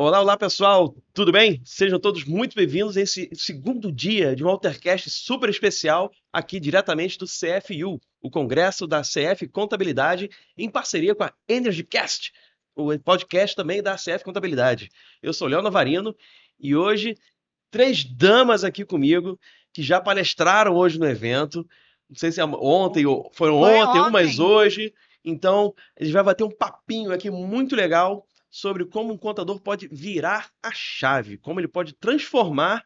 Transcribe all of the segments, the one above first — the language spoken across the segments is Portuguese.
Olá, olá pessoal, tudo bem? Sejam todos muito bem-vindos a esse segundo dia de um Altercast super especial aqui diretamente do CFU, o Congresso da CF Contabilidade, em parceria com a EnergyCast, o podcast também da CF Contabilidade. Eu sou Léo Navarino e hoje três damas aqui comigo que já palestraram hoje no evento. Não sei se é ontem ou foram Foi ontem, umas ontem. hoje. Então, a gente vai bater um papinho aqui muito legal sobre como um contador pode virar a chave, como ele pode transformar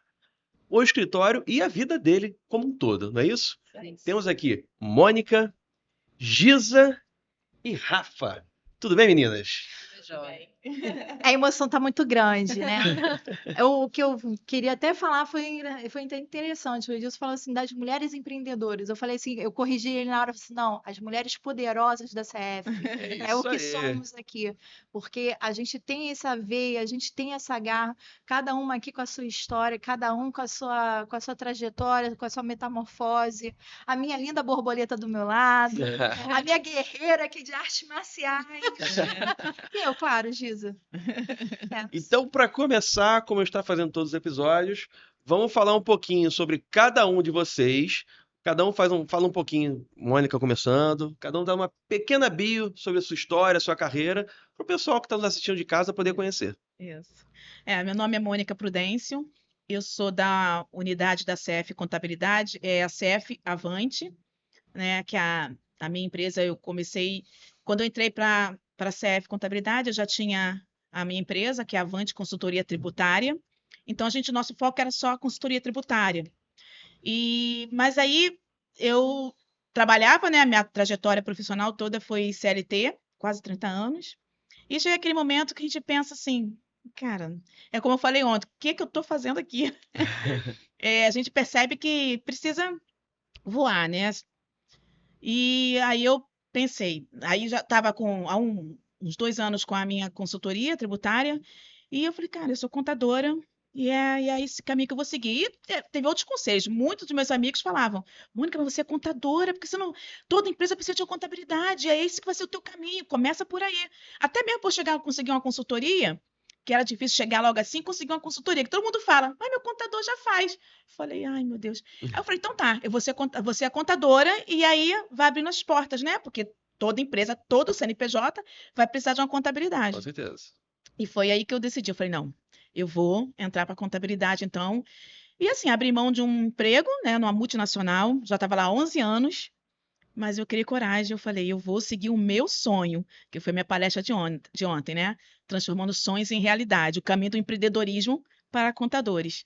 o escritório e a vida dele como um todo, não é isso? Temos aqui Mônica, Giza e Rafa. Tudo bem, meninas? A emoção tá muito grande, né? O que eu queria até falar foi interessante. O Edilson falou assim das mulheres empreendedoras. Eu falei assim, eu corrigi ele na hora, eu falei assim, não, as mulheres poderosas da CF. É o Isso que aí. somos aqui. Porque a gente tem essa veia, a gente tem essa garra, cada uma aqui com a sua história, cada um com a sua trajetória, com a sua metamorfose. A minha linda borboleta do meu lado, a minha guerreira aqui de artes marciais. E eu, claro, Giza. É. Então, para começar, como eu estou fazendo todos os episódios, vamos falar um pouquinho sobre cada um de vocês. Cada um fala um pouquinho, Mônica começando, cada um dá uma pequena bio sobre a sua história, a sua carreira, para o pessoal que está nos assistindo de casa poder conhecer. Isso. Meu nome é Mônica Prudêncio, eu sou da unidade da CF Contabilidade, é a CF Avante, né, que a minha empresa eu comecei, quando eu entrei para a CF Contabilidade, eu já tinha a minha empresa, que é a Avante Consultoria Tributária, então nosso foco era só a consultoria tributária. Mas aí eu trabalhava, né, a minha trajetória profissional toda foi CLT, quase 30 anos, e chega aquele momento que a gente pensa assim, cara, é como eu falei ontem, o que que eu estou fazendo aqui? A gente percebe que precisa voar, né? E aí eu pensei, aí já estava há uns 2 anos com a minha consultoria tributária, e eu falei, cara, eu sou contadora, e é esse caminho que eu vou seguir. E teve outros conselhos. Muitos dos meus amigos falavam, Mônica, mas você é contadora, porque você não, toda empresa precisa de uma contabilidade, é esse que vai ser o teu caminho, começa por aí. Até mesmo por chegar a conseguir uma consultoria, que era difícil chegar logo assim, conseguir uma consultoria, que todo mundo fala, mas meu contador já faz. Eu falei, ai, meu Deus. Aí eu falei, então tá, eu vou ser, você é contadora, e aí vai abrindo as portas, né? Porque toda empresa, todo CNPJ vai precisar de uma Com contabilidade. certeza. E foi aí que eu decidi. Eu falei, não, eu vou entrar para contabilidade, então. E assim, abri mão de um emprego, né, numa multinacional, já estava lá há 11 anos, mas eu criei coragem, eu falei, eu vou seguir o meu sonho, que foi minha palestra de ontem, né? Transformando sonhos em realidade, o caminho do empreendedorismo para contadores.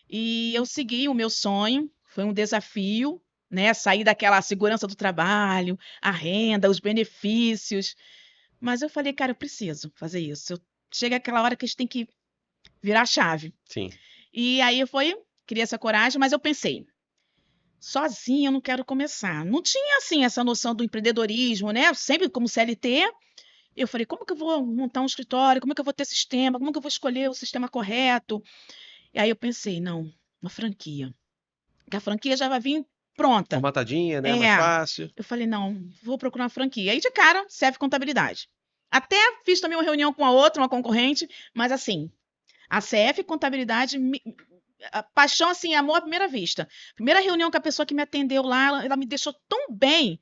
E eu segui o meu sonho, foi um desafio, né? Sair daquela segurança do trabalho, a renda, os benefícios. Mas eu falei, cara, eu preciso fazer isso. Chega aquela hora que a gente tem que virar a chave. Sim. E aí criei essa coragem, mas eu pensei, sozinha eu não quero começar. Não tinha, assim, essa noção do empreendedorismo, né? Sempre como CLT. Eu falei, como que eu vou montar um escritório? Como que eu vou ter sistema? Como que eu vou escolher o sistema correto? E aí eu pensei, não, uma franquia. Que a franquia já vai vir pronta. Formatadinha, né? Mais É. fácil. Eu falei, não, vou procurar uma franquia. Aí de cara, serve contabilidade. Até fiz também uma reunião com a outra, uma concorrente, mas assim, a CF Contabilidade, a paixão, assim, amor à primeira vista. Primeira reunião com a pessoa que me atendeu lá, ela me deixou tão bem,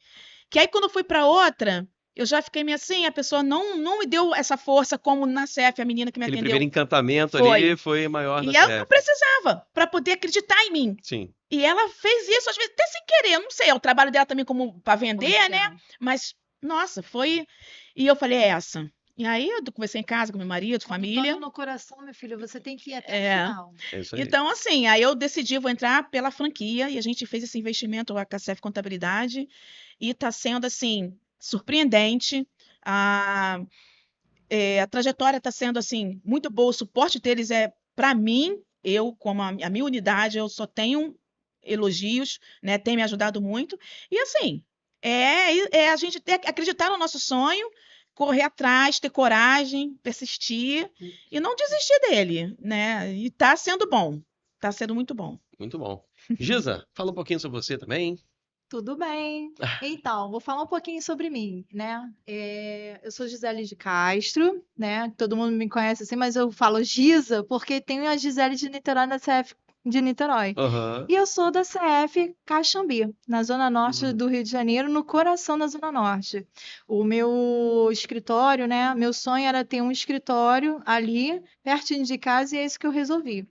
que aí quando eu fui para outra, eu já fiquei meio assim, a pessoa não me deu essa força como na CF, a menina que me Aquele atendeu primeiro encantamento ali foi. foi maior na E ela não CF. precisava, para poder acreditar em mim. Sim. E ela fez isso, às vezes, até sem querer, eu não sei, é o trabalho dela também como para vender, né? Mas, nossa, foi. E eu falei, é essa. E aí eu conversei em casa com meu marido, família. No coração, meu filho, você tem que ir até É. o final. É isso aí. Então, assim, aí eu decidi, vou entrar pela franquia, e a gente fez esse investimento, a KCF Contabilidade, e está sendo, assim, surpreendente. A trajetória está sendo, assim, muito boa, o suporte deles para mim, eu, como a minha unidade, eu só tenho elogios, né, tem me ajudado muito, e assim, a gente acreditar no nosso sonho, correr atrás, ter coragem, persistir e não desistir dele, né? E tá sendo bom, tá sendo muito bom. Muito bom. Giza, fala um pouquinho sobre você também. Tudo bem. Então, vou falar um pouquinho sobre mim, né? Eu sou Gisele de Castro, né? Todo mundo me conhece assim, mas eu falo Gisa porque tem a Gisele de Niterói na CF de Niterói. Aham. E eu sou da CF Caxambi, na Zona Norte Uhum. do Rio de Janeiro, no coração da Zona Norte. O meu escritório, né? Meu sonho era ter um escritório ali, pertinho de casa, e é isso que eu resolvi.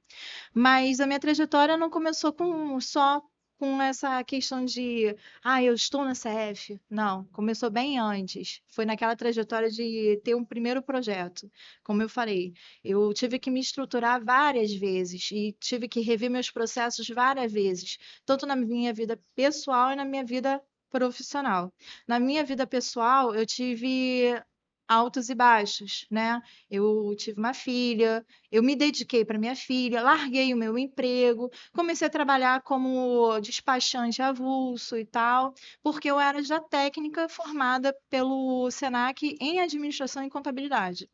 Mas a minha trajetória não começou só com essa questão de, eu estou na CF. Não, começou bem antes. Foi naquela trajetória de ter um primeiro projeto. Como eu falei, eu tive que me estruturar várias vezes e tive que rever meus processos várias vezes, tanto na minha vida pessoal e na minha vida profissional. Na minha vida pessoal, eu tive altos e baixos, né? Eu tive uma filha, eu me dediquei para minha filha, larguei o meu emprego, comecei a trabalhar como despachante avulso e tal, porque eu era já técnica formada pelo Senac em administração e contabilidade.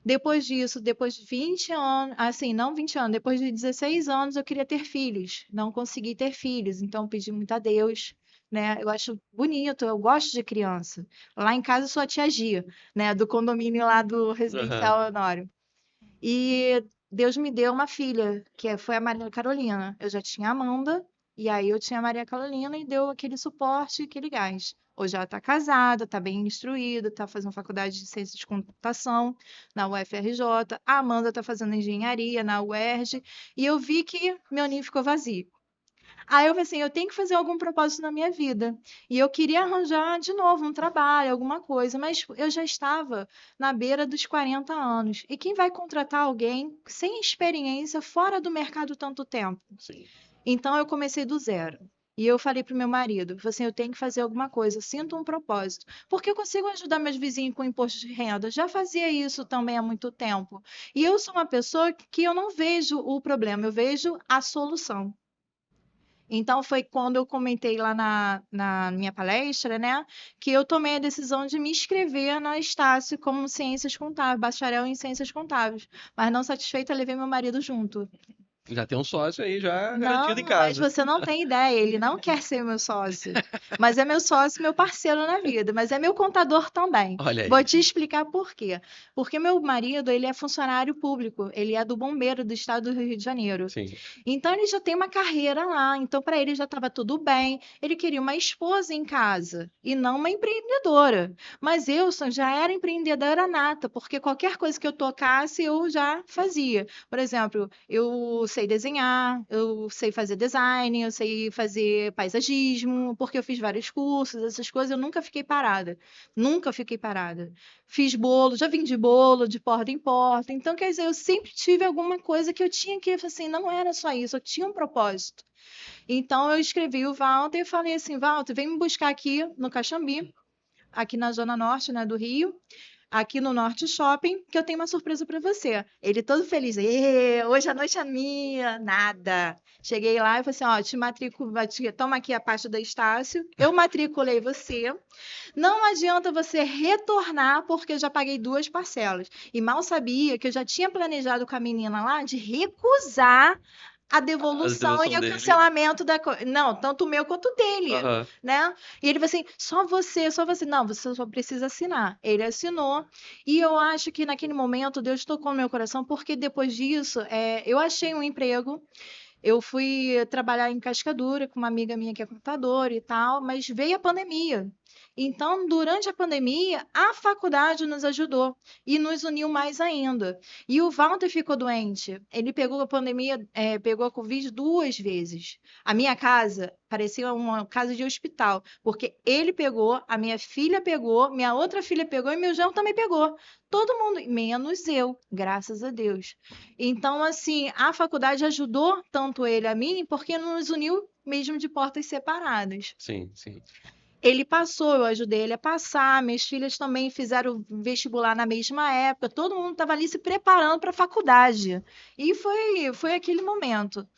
Depois disso, depois de 20 anos, assim, não 20 anos, depois de 16 anos eu queria ter filhos. Não consegui ter filhos, então pedi muito a Deus, né? Eu acho bonito, eu gosto de criança. Lá em casa eu sou a tia Gia, né, do condomínio lá do Aham. Residencial Honório. E Deus me deu uma filha, foi a Maria Carolina. Eu já tinha a Amanda, e aí eu tinha a Maria Carolina e deu aquele suporte, aquele gás. Hoje ela está casada, está bem instruída, está fazendo faculdade de ciência de computação na UFRJ. A Amanda está fazendo engenharia na UERJ. E eu vi que meu ninho ficou vazio. Aí eu falei assim, eu tenho que fazer algum propósito na minha vida. E eu queria arranjar de novo um trabalho, alguma coisa, mas eu já estava na beira dos 40 anos. E quem vai contratar alguém sem experiência fora do mercado tanto tempo? Sim. Então eu comecei do zero. E eu falei pro meu marido, falei assim, eu tenho que fazer alguma coisa, eu sinto um propósito, porque eu consigo ajudar meus vizinhos com imposto de renda. Já fazia isso também há muito tempo. E eu sou uma pessoa que eu não vejo o problema, eu vejo a solução. Então, foi quando eu comentei lá na minha palestra, né, que eu tomei a decisão de me inscrever na Estácio como Ciências Contábeis, bacharel em Ciências Contábeis. Mas não satisfeita, levei meu marido junto. Já tem um sócio aí já garantido em Não, mas casa. você não tem ideia, ele não quer ser meu sócio. Mas é meu sócio, meu parceiro na vida, mas é meu contador também. Olha Vou aí. te explicar por quê. Porque meu marido, ele é funcionário público, ele é do bombeiro do estado do Rio de Janeiro. Sim. Então ele já tem uma carreira lá, então para ele já estava tudo bem. Ele queria uma esposa em casa e não uma empreendedora. Mas eu já era empreendedora nata, porque qualquer coisa que eu tocasse eu já fazia. Por exemplo, eu sei desenhar, eu sei fazer design, eu sei fazer paisagismo, porque eu fiz vários cursos, essas coisas, eu nunca fiquei parada. Nunca fiquei parada. Fiz bolo, já vendi bolo de porta em porta. Então, quer dizer, eu sempre tive alguma coisa que eu tinha que, assim, não era só isso, eu tinha um propósito. Então, eu escrevi o Walter e falei assim, Walter, vem me buscar aqui no Caxambi, aqui na Zona Norte, né, do Rio, aqui no Norte Shopping, que eu tenho uma surpresa para você. Ele todo feliz. Hoje a noite é minha. Nada. Cheguei lá e falei assim, ó, toma aqui a parte da Estácio. Eu matriculei você. Não adianta você retornar, porque eu já paguei 2 parcelas. E mal sabia que eu já tinha planejado com a menina lá de recusar a A devolução e devolução o dele. cancelamento da coisa. Não, tanto o meu quanto o dele, Aham. né? E ele falou assim: só você, só você. Não, você só precisa assinar. Ele assinou. E eu acho que naquele momento Deus tocou no meu coração, porque depois disso, eu achei um emprego. Eu fui trabalhar em Cascadura com uma amiga minha que é contadora e tal, mas veio a pandemia. Então, durante a pandemia, a faculdade nos ajudou e nos uniu mais ainda. E o Walter ficou doente. Ele pegou a pandemia, pegou a Covid 2 vezes. A minha casa parecia uma casa de hospital, porque ele pegou, a minha filha pegou, minha outra filha pegou e meu genro também pegou. Todo mundo, menos eu, graças a Deus. Então, assim, a faculdade ajudou tanto ele a mim, porque nos uniu mesmo de portas separadas. Sim, sim. Ele passou, eu ajudei ele a passar, minhas filhas também fizeram vestibular na mesma época, todo mundo estava ali se preparando para a faculdade. E foi aquele momento.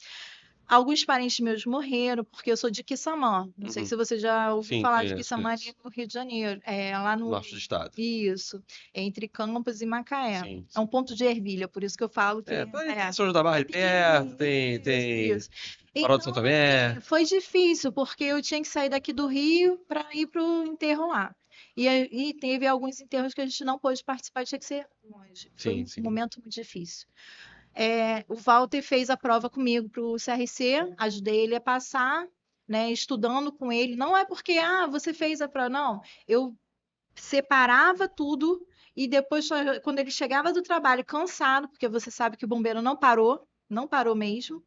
Alguns parentes meus morreram, porque eu sou de Quissamã. Não sei Uhum. se você já ouviu Sim, falar de conheço, Quissamã ali conheço. no Rio de Janeiro. É lá no. Norte do estado. Isso, entre Campos e Macaé. Sim, É um sim. ponto de ervilha, por isso que eu falo que Tem é São João da Barra ali perto, pequenininho. tem, Isso, tem isso. Farol de São Então, Tomé. assim, foi difícil, porque eu tinha que sair daqui do Rio para ir para o enterro lá. E teve alguns enterros que a gente não pôde participar, tinha que ser longe. Foi Sim, um sim. momento muito difícil. O Walter fez a prova comigo para o CRC, ajudei ele a passar, né, estudando com ele. Não é porque, você fez a prova, não. Eu separava tudo e depois, quando ele chegava do trabalho cansado, porque você sabe que o bombeiro não parou mesmo,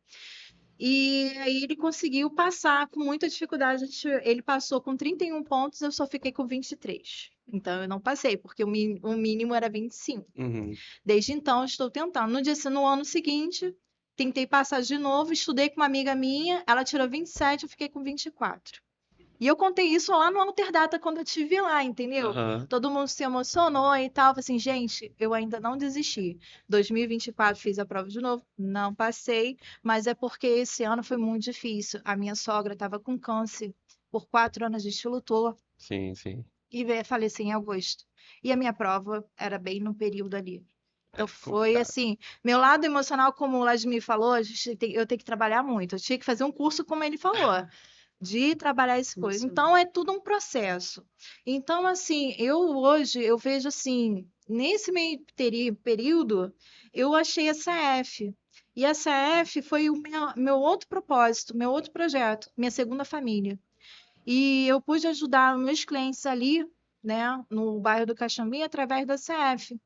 e aí ele conseguiu passar com muita dificuldade. Ele passou com 31 pontos, eu só fiquei com 23. Então eu não passei, porque o mínimo era 25. Uhum. Desde então, eu estou tentando. No ano seguinte, tentei passar de novo, estudei com uma amiga minha, ela tirou 27, eu fiquei com 24. E eu contei isso lá no Anterdata, quando eu estive lá, entendeu? Aham. Todo mundo se emocionou e tal. Falei assim, gente, eu ainda não desisti. 2024 fiz a prova de novo, não passei, mas é porque esse ano foi muito difícil. A minha sogra estava com câncer. Por 4 anos a gente lutou Sim, sim. e faleceu em agosto. E a minha prova era bem no período ali. Então É foi complicado. assim, meu lado emocional, como o Vladimir falou, eu tenho que trabalhar muito. Eu tinha que fazer um curso, como ele falou, de trabalhar esse coisa. Então é tudo um processo. Então, assim, hoje eu vejo assim, nesse meio período, eu achei a CF. E a CF foi o meu outro propósito, meu outro projeto, minha segunda família. E eu pude ajudar meus clientes ali, né, no bairro do Caxambi, através da CF.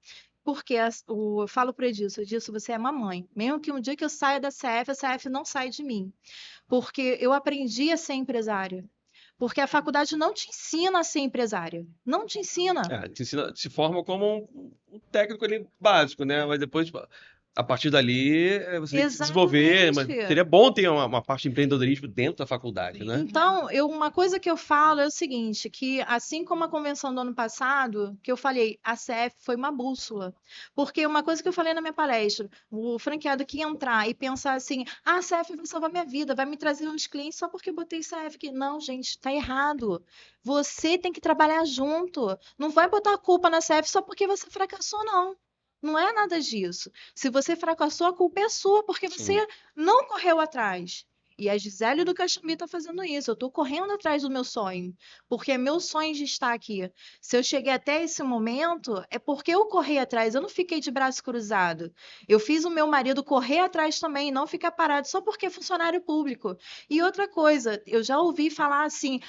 Porque eu falo para Edilson, você é mamãe. Mesmo que um dia que eu saia da CF, a CF não sai de mim. Porque eu aprendi a ser empresária. Porque a faculdade não te ensina a ser empresária. Não te ensina. Te ensina, se forma como um técnico ali básico, né? Mas depois, tipo, a partir dali, você tem que se desenvolver. Mas Exatamente. seria bom ter uma parte de empreendedorismo dentro da faculdade, né? Então, uma coisa que eu falo é o seguinte, que assim como a convenção do ano passado, que eu falei, a CF foi uma bússola. Porque uma coisa que eu falei na minha palestra, o franqueado que entrar e pensar assim, a CF vai salvar minha vida, vai me trazer uns clientes só porque eu botei CF aqui. Não, gente, está errado. Você tem que trabalhar junto. Não vai botar a culpa na CF só porque você fracassou, não. Não é nada disso. Se você fracassou, a culpa é sua, porque Sim. você não correu atrás. E a Gisele do Caxambi está fazendo isso. Eu estou correndo atrás do meu sonho, porque é meu sonho de estar aqui. Se eu cheguei até esse momento, é porque eu corri atrás. Eu não fiquei de braço cruzado. Eu fiz o meu marido correr atrás também, não ficar parado só porque é funcionário público. E outra coisa, eu já ouvi falar assim: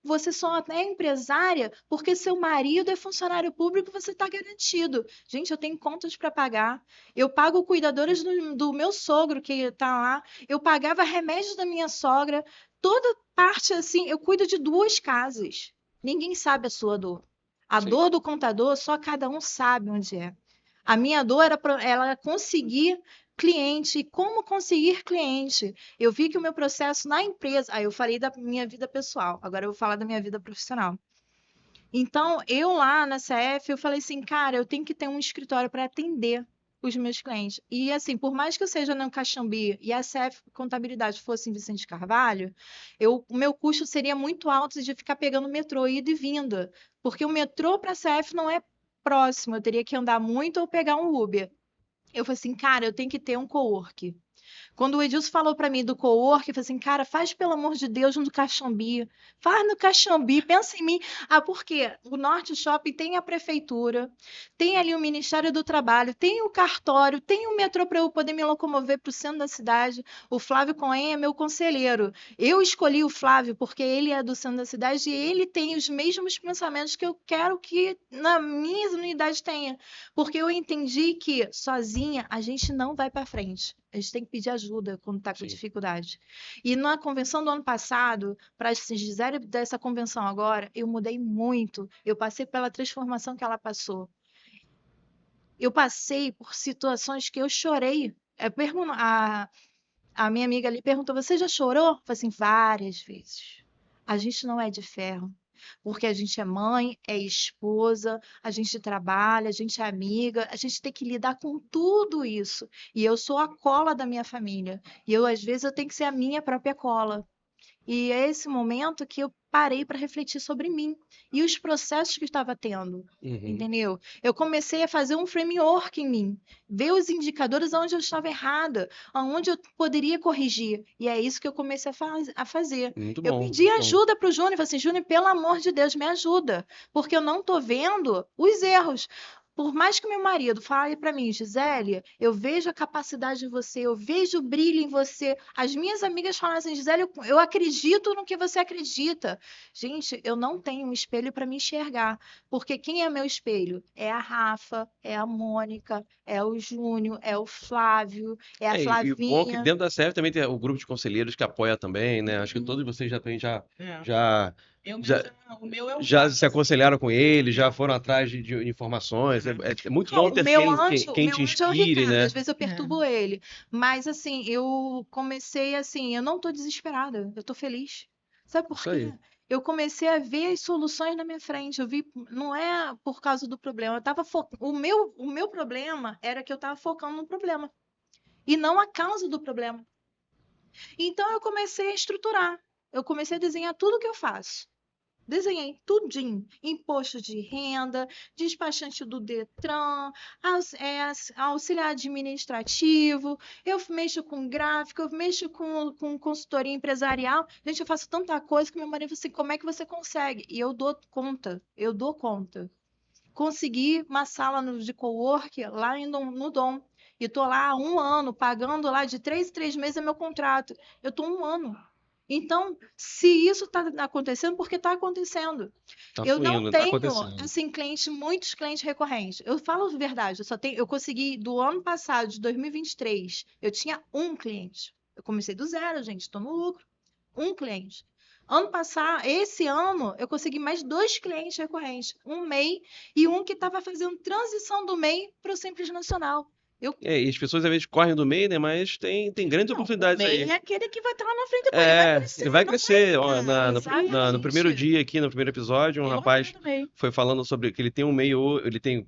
você só é empresária porque seu marido é funcionário público, você está garantido. Gente, eu tenho contas para pagar. Eu pago cuidadores do meu sogro que está lá. Eu pagava remédios da minha sogra, toda parte assim, eu cuido de 2 casas. Ninguém sabe a sua dor. A Sim. dor do contador, só cada um sabe onde é. A minha dor era ela conseguir cliente. E como conseguir cliente? Eu vi que o meu processo na empresa. Aí eu falei da minha vida pessoal, agora eu vou falar da minha vida profissional. Então, eu lá na CF, eu falei assim, cara, eu tenho que ter um escritório para atender os meus clientes. E assim, por mais que eu seja no Caxambi e a CF Contabilidade fosse em Vicente Carvalho, o meu custo seria muito alto de ficar pegando metrô, ida e vinda. Porque o metrô para a CF não é próximo, eu teria que andar muito ou pegar um Uber. Eu falei assim, cara, eu tenho que ter um cowork. Quando o Edilson falou para mim do cowork, eu falei assim, cara, faz pelo amor de Deus no Caxambi. Faz no Caxambi, pensa em mim. Por quê? O Norte Shopping tem a prefeitura, tem ali o Ministério do Trabalho, tem o cartório, tem o metrô para eu poder me locomover para o centro da cidade. O Flávio Cohen é meu conselheiro. Eu escolhi o Flávio porque ele é do centro da cidade e ele tem os mesmos pensamentos que eu quero que na minha unidade tenha. Porque eu entendi que sozinha a gente não vai para frente. A gente tem que pedir ajuda quando está com Sim. dificuldade. E na convenção do ano passado, para a Gisele dessa convenção agora, eu mudei muito. Eu passei pela transformação que ela passou. Eu passei por situações que eu chorei. A minha amiga ali perguntou: Você já chorou? Eu falei assim: várias vezes. A gente não é de ferro. Porque a gente é mãe, é esposa, a gente trabalha, a gente é amiga, a gente tem que lidar com tudo isso. E eu sou a cola da minha família. E às vezes, eu tenho que ser a minha própria cola. E é esse momento que eu parei para refletir sobre mim e os processos que eu estava tendo, entendeu? Eu comecei a fazer um framework em mim, ver os indicadores onde eu estava errada, aonde eu poderia corrigir. E é isso que eu comecei a fazer. Muito Eu bom. pedi ajuda para o Júnior, falei assim, Júnior, pelo amor de Deus, me ajuda, porque eu não estou vendo os erros. Por mais que meu marido fale para mim, Gisele, eu vejo a capacidade em você, eu vejo o brilho em você. As minhas amigas falam assim, Gisele, eu acredito no que você acredita. Gente, eu não tenho um espelho para me enxergar, porque quem é meu espelho? É a Rafa, é a Mônica, é o Júnior, é o Flávio, é a E o bom é que Flavinha. dentro da CF também tem o grupo de conselheiros que apoia também, né? Acho que todos vocês já, É. já, Eu já, mesmo, o meu é o já quarto, se aconselharam com ele, já É. foram atrás de informações. Uhum. É muito Não, bom o ter meu quem, anjo, o quem meu te anjo é o inspire, Ricardo, né? às vezes eu perturbo ele. Mas assim, eu comecei assim, eu não estou desesperada, eu estou feliz. Sabe por Isso quê? aí. Eu comecei a ver as soluções na minha frente. Eu vi, não é por causa do problema. Eu tava o meu problema era que eu estava focando no problema e não a causa do problema. Então eu comecei a estruturar. Eu comecei a desenhar tudo que eu faço. Desenhei tudinho, imposto de renda, despachante do Detran, auxiliar administrativo, eu mexo com gráfico, eu mexo com consultoria empresarial. Gente, eu faço tanta coisa que meu marido falou assim, como é que você consegue? E eu dou conta, eu dou conta. Consegui uma sala de cowork lá no Dom. E estou lá há 1 ano, pagando lá de 3 em 3 meses é meu contrato. Eu estou 1 ano. Então, se isso está acontecendo, porque está acontecendo. Tá Eu não fluindo, tá tenho, acontecendo. assim, muitos clientes recorrentes. Eu falo a verdade, eu consegui, do ano passado, de 2023, eu tinha um cliente. Eu comecei do zero, gente, estou no lucro. Um cliente. Ano passado, esse ano, eu consegui mais 2 clientes recorrentes. Um MEI e um que estava fazendo transição do MEI para o Simples Nacional. E as pessoas às vezes correm do meio, né? Mas tem grandes Não, o oportunidades MEI aí. é aquele que vai estar lá na frente depois, ele vai crescer, Ele vai não crescer. Ó, Exatamente. no primeiro dia aqui, no primeiro episódio, um Eu rapaz atendo MEI. foi falando sobre que ele tem um MEI,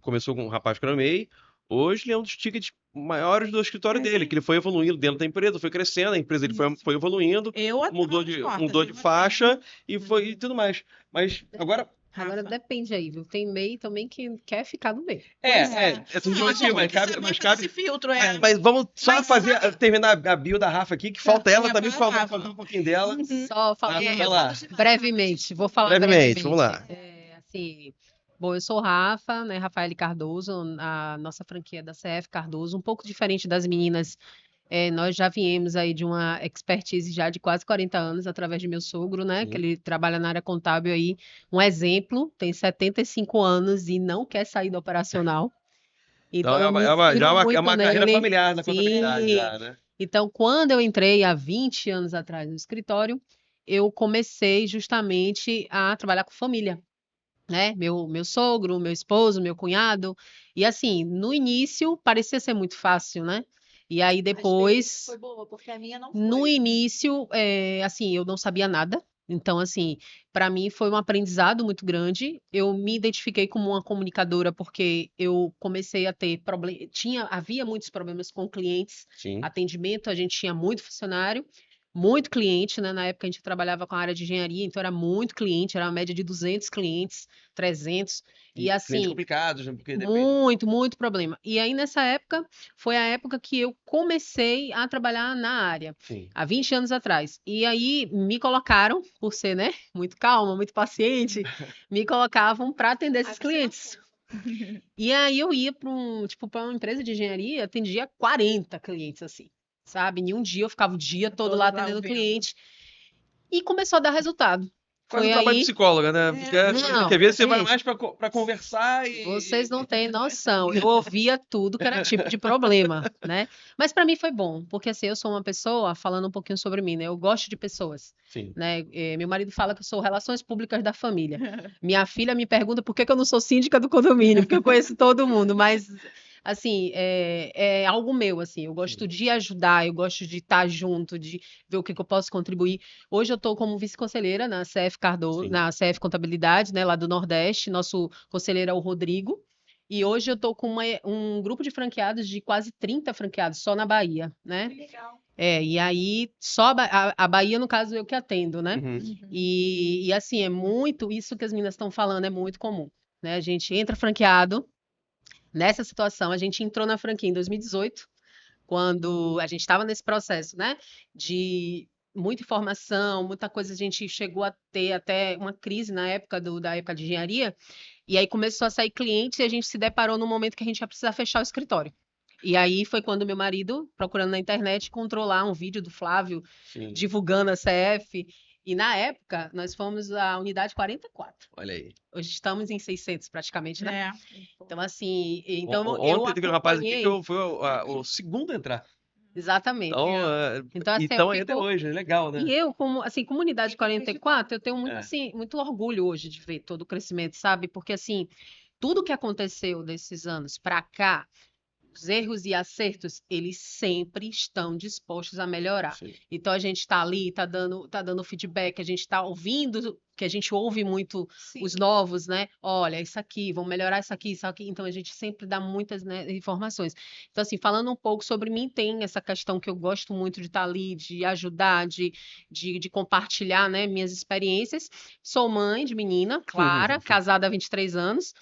começou com um rapaz que era MEI, hoje ele é um dos tickets maiores do escritório dele, que ele foi evoluindo dentro da empresa, foi crescendo, a empresa dele foi evoluindo, Eu abro mudou as de, portas, mudou eu de atendo. faixa e foi e tudo mais. Mas agora, Agora Rafa. depende aí, viu? Tem MEI também que quer ficar no MEI. é tudo Não, relativo, tem mas que cabe, saber mas fazer cabe. esse filtro, é. Mas vamos só Mas terminar a bio da Rafa aqui, que falta ela também Vai, Rafa. falar um pouquinho dela. Só falar Vai lá. brevemente, vou falar Brevemente, vamos lá. Assim, bom, eu sou Rafa, né? Rafaele Cardoso, a nossa franquia é da CF Cardoso, um pouco diferente das meninas. Nós já viemos aí de uma expertise já de quase 40 anos através de meu sogro, né? Sim. Que ele trabalha na área contábil aí, um exemplo, tem 75 anos e não quer sair do operacional. Então Então, eu me inspiro é muito uma carreira nele. familiar na contabilidade Sim. já, né? Então, quando eu entrei há 20 anos atrás no escritório, eu comecei justamente a trabalhar com família, né? Meu sogro, meu esposo, meu cunhado. E assim, no início parecia ser muito fácil, né? E aí Às vezes depois, foi boa, porque a minha não no foi. início, assim, eu não sabia nada. Então, assim, para mim foi um aprendizado muito grande. Eu me identifiquei como uma comunicadora porque eu comecei a ter havia muitos problemas com clientes, Sim. atendimento, a gente tinha muito funcionário, muito cliente, né? Na época a gente trabalhava com a área de engenharia, então era muito cliente, era uma média de 200 clientes, 300, e Clientes assim, complicados, né? Porque depende. muito problema. E aí, nessa época, foi a época que eu comecei a trabalhar na área, Sim. há 20 anos atrás. E aí, me colocaram, por ser, né, muito calma, muito paciente, me colocavam para atender esses clientes. E aí, eu ia para uma empresa de engenharia, atendia 40 clientes, assim, sabe? Em um dia, eu ficava o dia todo Todo lá lá atendendo ouvindo. cliente. E começou a dar resultado. Quase Foi um trabalho de aí... psicóloga, né? Porque Não, às vezes você vai gente, mais pra conversar e. vocês não têm noção. Eu ouvia tudo que era tipo de problema, né? Mas para mim foi bom, porque assim, eu sou uma pessoa, falando um pouquinho sobre mim, né? Eu gosto de pessoas, Sim. né? Meu marido fala que eu sou relações públicas da família. Minha filha me pergunta por que que eu não sou síndica do condomínio, porque eu conheço todo mundo, mas assim, é algo meu, assim. Eu gosto de ajudar, eu gosto de estar junto, de ver o que que eu posso contribuir. Hoje eu estou como vice-conselheira na CF Cardoso, Sim. na CF Contabilidade, né, lá do Nordeste. Nosso conselheiro é o Rodrigo. E hoje eu tô com um grupo de franqueados de quase 30 franqueados só na Bahia, né? Legal. E aí só a Bahia, no caso, eu que atendo, né? Uhum. E assim, é muito, isso que as meninas estão falando é muito comum, né? A gente entra franqueado, nessa situação, a gente entrou na franquia em 2018, quando a gente estava nesse processo, né? De muita informação, muita coisa, a gente chegou a ter até uma crise na época da época de engenharia, e aí começou a sair clientes e a gente se deparou no momento que a gente ia precisar fechar o escritório. E aí foi quando meu marido, procurando na internet, encontrou lá um vídeo do Flávio Sim. divulgando a CF. E na época, nós fomos a unidade 44. Olha aí. Hoje estamos em 600 praticamente, né? Então, assim, Ontem teve um rapaz aqui que acompanhei. foi o segundo a entrar. Exatamente. Então, assim, Então aí até hoje, é legal, né? E eu, como comunidade 44, eu tenho muito, É. assim, muito orgulho hoje de ver todo o crescimento, sabe? Porque, assim, tudo que aconteceu desses anos para cá, os erros e acertos, eles sempre estão dispostos a melhorar. Sim. Então a gente está ali, está dando feedback, a gente está ouvindo, que a gente ouve muito Sim. os novos, né? Olha, isso aqui, vamos melhorar isso aqui, isso aqui. Então a gente sempre dá muitas, né, informações. Então, assim, falando um pouco sobre mim, tem essa questão que eu gosto muito de estar ali, de ajudar, de compartilhar, né, minhas experiências. Sou mãe de menina, Clara, casada há 23 anos.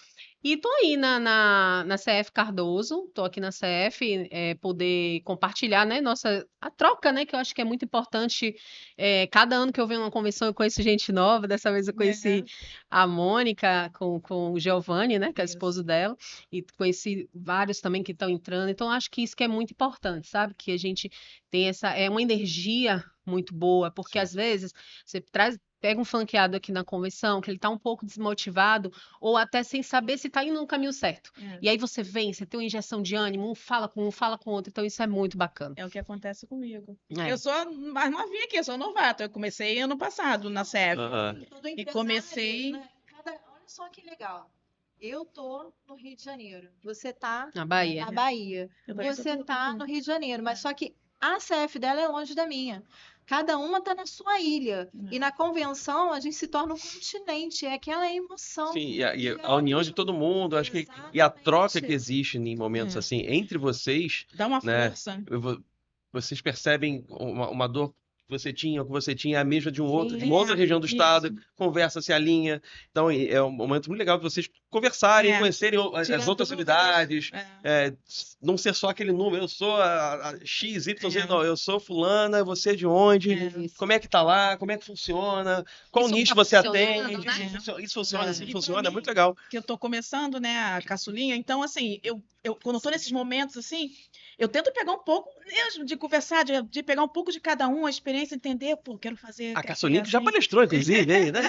E tô aí na CF Cardoso, tô aqui na CF, poder compartilhar, né, a troca, né, que eu acho que é muito importante. Cada ano que eu venho numa convenção eu conheço gente nova, dessa vez eu conheci a Mônica com o Giovanni, né, que é o Isso. esposo dela, e conheci vários também que estão entrando, então acho que isso que é muito importante, sabe, que a gente tem uma energia muito boa, porque Sim. às vezes você pega um franqueado aqui na convenção, que ele tá um pouco desmotivado, ou até sem saber se tá indo no caminho certo. E aí você vem, você tem uma injeção de ânimo, um fala com o outro, então isso é muito bacana. É o que acontece comigo. É. Eu sou mais novinha aqui, eu sou novata. Eu comecei ano passado na CF. Aham. Todo E empresário, comecei- né? Olha só que legal. Eu tô no Rio de Janeiro. Você tá Na Bahia. na Bahia. Eu também Você sou tá no Rio de Janeiro, mas só que a CF dela é longe da minha. Cada uma tá na sua ilha. E na convenção a gente se torna um continente. É aquela emoção. Sim, e a união de todo mundo, acho que e a troca que existe em momentos assim entre vocês, Dá uma né? força. Vocês percebem uma dor que você tinha, ou que você tinha, a mesma de um outro, de Sim, uma outra região do isso. estado, conversa, se alinha. Então é um momento muito legal de vocês conversarem, conhecerem as Tirando outras dúvidas. unidades, não ser só aquele número, eu sou a X, Y, não, eu sou fulana, você é de onde? Isso. Como é que tá lá? Como é que funciona? Qual Isso nicho tá você funcionando, atende? né? Isso funciona, assim E pra funciona, é mim- muito legal. Que eu tô começando, né, a caçulinha. Então, assim, eu quando eu tô nesses momentos, assim, eu tento pegar um pouco mesmo de conversar, de pegar um pouco de cada um, a experiência, entender, pô, quero fazer. A quero Caçulinha pegar que já assim. palestrou, inclusive, aí, né?